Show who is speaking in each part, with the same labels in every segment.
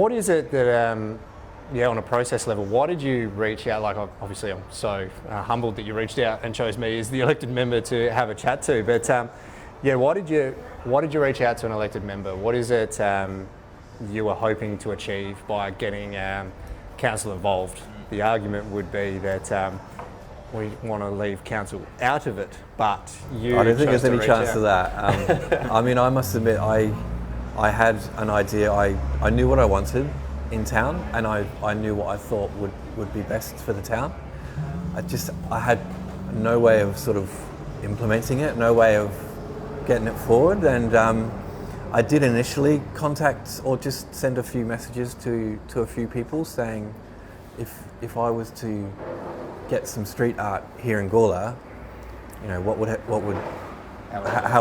Speaker 1: what is it that, on a process level, why did you reach out? Like, obviously, I'm so humbled that you reached out and chose me as the elected member to have a chat to. But why did you reach out to an elected member? What is it you were hoping to achieve by getting council involved? The argument would be that we want to leave council out of it, but you.
Speaker 2: I don't think there's any chance of that. I mean, I must admit, I had an idea. I knew what I wanted in town, and I knew what I thought would be best for the town. I had no way of sort of implementing it, no way of getting it forward, and I did initially contact or just send a few messages to a few people saying if I was to get some street art here in Gawler, how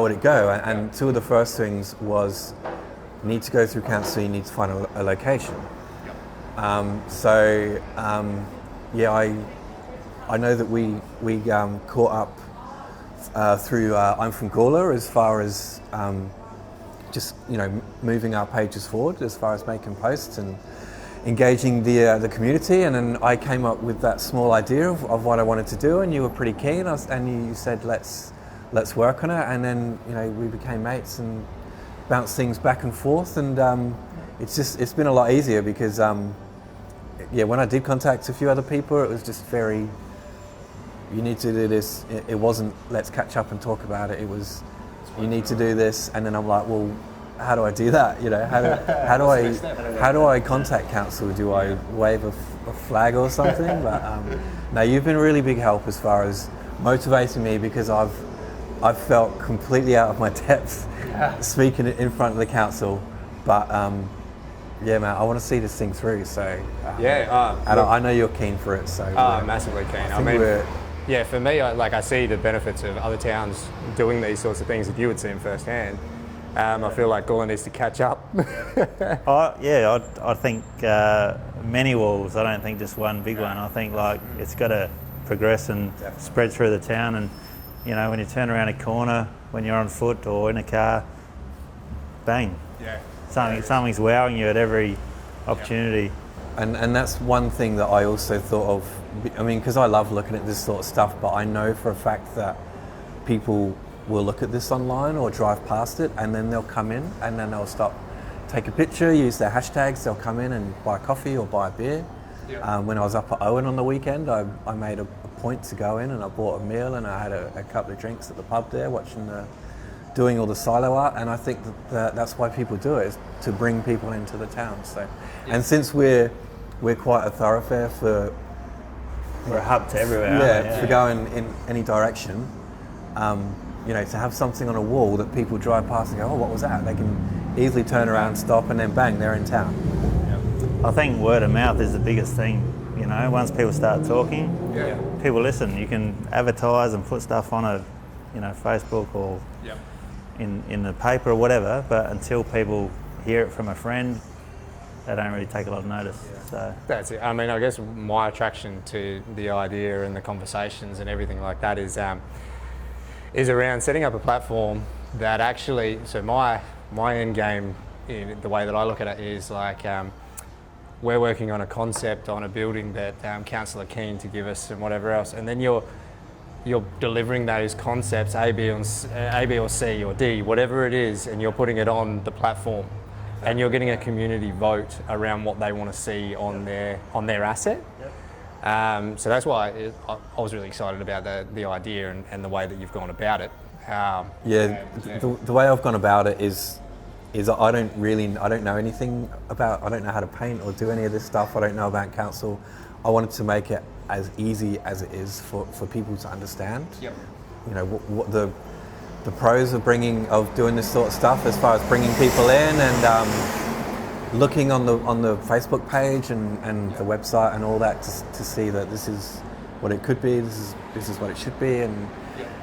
Speaker 2: would it go? And two of the first things was you need to go through council, you need to find a location. I know that we caught up through I'm from Gawler as far as just moving our pages forward as far as making posts and engaging the community, and then I came up with that small idea of what I wanted to do, and you were pretty keen, and you said let's work on it, and then we became mates and bounced things back and forth, and it's been a lot easier because when I did contact a few other people, it was just very, you need to do this. It wasn't let's catch up and talk about it. It was you need to do this, and then I'm like, well, how do I do that? How do I contact council? Do I wave a flag or something? But no, you've been a really big help as far as motivating me, because I've felt completely out of my depth speaking in front of the council. But man, I want to see this thing through. So and I know you're keen for it. So
Speaker 1: massively keen. For me, I see the benefits of other towns doing these sorts of things that you would see them firsthand. I feel like Gawler needs to catch up.
Speaker 3: I think many walls. I don't think just one big one. I think it's got to progress and spread through the town. And when you turn around a corner, when you're on foot or in a car, bang! Something's wowing you at every opportunity.
Speaker 2: And that's one thing that I also thought of. I mean, because I love looking at this sort of stuff, but I know for a fact that people will look at this online or drive past it, and then they'll come in and then they'll stop, take a picture, use their hashtags, they'll come in and buy coffee or buy a beer. When I was up at Owen on the weekend, I made a point to go in and I bought a meal and I had a couple of drinks at the pub there watching doing all the silo art, and I think that's why people do it, is to bring people into the town. So, and since we're quite a thoroughfare
Speaker 3: we're a hub to everywhere.
Speaker 2: For going in any direction. To have something on a wall that people drive past and go, oh, what was that? They can easily turn around, stop, and then bang, they're in town.
Speaker 3: I think word of mouth is the biggest thing. Once people start talking, people listen. You can advertise and put stuff on Facebook or in the paper or whatever, but until people hear it from a friend, they don't really take a lot of notice. So
Speaker 1: that's it. I mean, I guess my attraction to the idea and the conversations and everything like that is around setting up a platform that actually, so my end game, in the way that I look at it, is we're working on a concept on a building that council are keen to give us and whatever else, and then you're delivering those concepts A, B or C or D, whatever it is, and you're putting it on the platform, and you're getting a community vote around what they want to see on their asset. So that's why I was really excited about the idea and the way that you've gone about it.
Speaker 2: The way I've gone about it is I don't know anything about, I don't know how to paint or do any of this stuff. I don't know about council. I wanted to make it as easy as it is for people to understand. What the pros of doing this sort of stuff, as far as bringing people in and looking on the Facebook page and the website and all that to see that this is what it could be, this is what it should be, and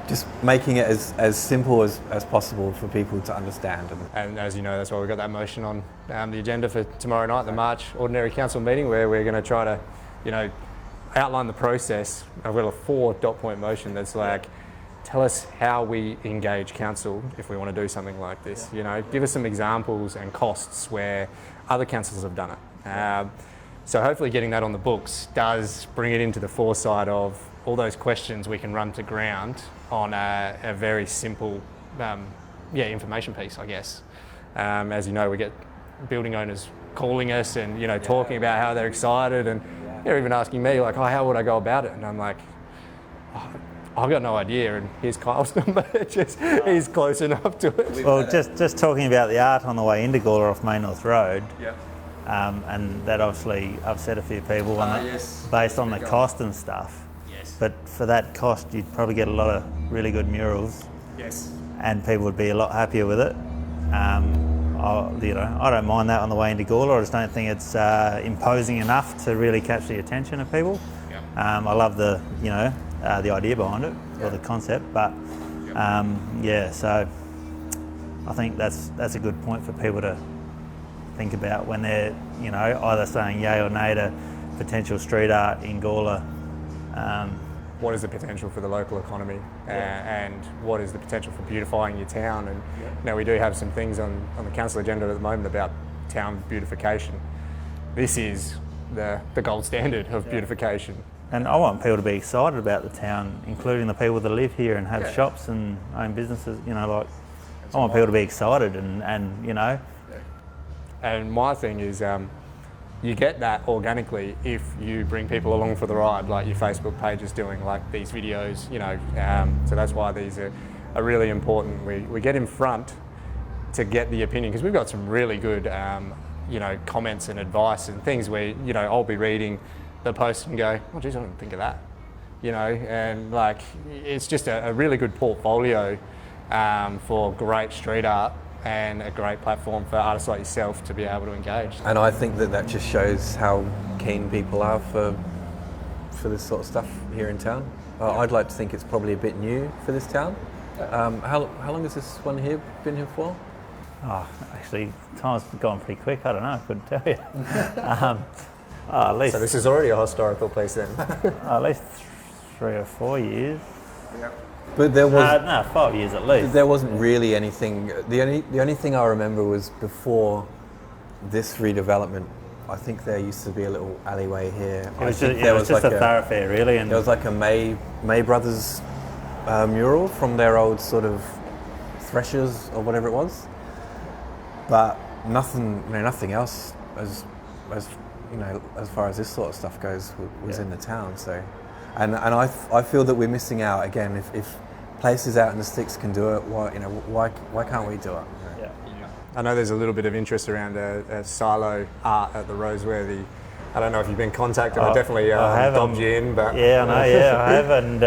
Speaker 2: just making it as simple as possible for people to understand.
Speaker 1: And as you know, that's why we've got that motion on the agenda for tomorrow night, the March Ordinary Council meeting, where we're going to try to, outline the process. I've got a 4 dot point motion that's tell us how we engage council if we want to do something like this. Give us some examples and costs where other councils have done it. So hopefully getting that on the books does bring it into the foresight of all those questions we can run to ground on a very simple information piece, I guess. As you know, we get building owners calling us and talking about how they're excited, and they're even asking me like, oh, how would I go about it? And I'm like, oh, I've got no idea, and here's Kyle's number. He's close enough to it.
Speaker 3: Well, just talking about the art on the way into Gawler off Main North Road, and that obviously upset a few people based on the cost and stuff.
Speaker 1: Yes.
Speaker 3: But for that cost, you'd probably get a lot of really good murals.
Speaker 1: Yes.
Speaker 3: And people would be a lot happier with it. I don't mind that on the way into Gawler. I just don't think it's imposing enough to really catch the attention of people.
Speaker 1: Yep.
Speaker 3: I love the idea behind it, or the concept, but so I think that's a good point for people to think about when they're either saying yay or nay to potential street art in Gawler.
Speaker 1: What is the potential for the local economy, and what is the potential for beautifying your town? And we do have some things on the council agenda at the moment about town beautification. This is the gold standard of beautification.
Speaker 3: And I want people to be excited about the town, including the people that live here and have shops and own businesses. I want people to be excited and.
Speaker 1: And my thing is, you get that organically if you bring people along for the ride, like your Facebook page is doing, like these videos. So that's why these are really important. We get in front to get the opinion, because we've got some really good, comments and advice and things where I'll be reading the post and go, oh geez, I didn't think of that, and like it's just a really good portfolio for great street art and a great platform for artists like yourself to be able to engage.
Speaker 2: And I think that just shows how keen people are for this sort of stuff here in town. I'd like to think it's probably a bit new for this town. How long has this one here been here for?
Speaker 3: Oh, actually, time's gone pretty quick. I don't know. I couldn't tell you. At least.
Speaker 1: So this is already a historical place then.
Speaker 3: At least 3 or 4 years.
Speaker 1: Yeah.
Speaker 2: But there was
Speaker 3: 5 years at least.
Speaker 2: There wasn't really anything. The only thing I remember was before this redevelopment. I think there used to be a little alleyway here.
Speaker 3: It was just a thoroughfare, really. And
Speaker 2: there was like a May Brothers mural from their old sort of threshers or whatever it was. But nothing else as far as this sort of stuff goes was in the town. So, and I feel that we're missing out again. If places out in the sticks can do it, why can't we do it?
Speaker 3: Yeah.
Speaker 1: I know there's a little bit of interest around a silo art at the Roseworthy. I don't know if you've been contacted. I definitely dobbed you in, but
Speaker 3: yeah, I know. Yeah, I have, and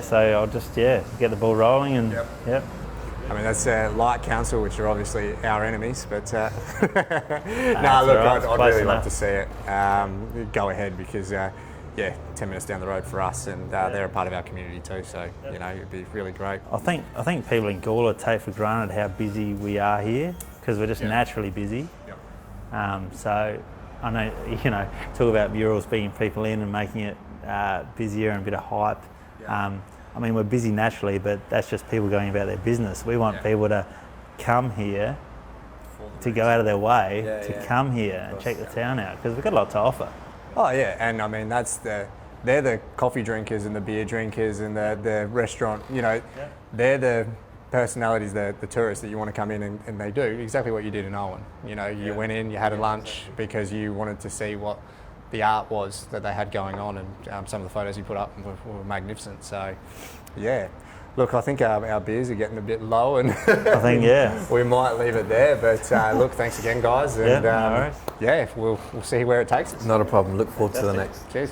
Speaker 3: so I'll just get the ball rolling, and yep.
Speaker 1: I mean, that's Light Council, which are obviously our enemies, but I'd really love to see it go ahead, because 10 minutes down the road for us, and they're a part of our community too, so it'd be really great.
Speaker 3: I think people in Gawler take for granted how busy we are here, because we're just naturally busy. Yep. So I know, talk about murals bringing people in and making it busier and a bit of hype. Yep. I mean, we're busy naturally, but that's just people going about their business. We want people to come here, to go out of their way to come here and check the town out, because we've got a lot to offer.
Speaker 1: Oh yeah, and I mean they're the coffee drinkers and the beer drinkers and the restaurant. They're the personalities, the tourists that you want to come in and they do exactly what you did in Owen. You went in, you had a lunch because you wanted to see what the art was that they had going on, and some of the photos you put up were magnificent. So, yeah. Look, I think our beers are getting a bit low, and
Speaker 3: I think
Speaker 1: we might leave it there. But look, thanks again, guys, and
Speaker 3: no worries.
Speaker 1: we'll see where it takes us.
Speaker 2: Not a problem. Look forward to the next.
Speaker 1: Cheers.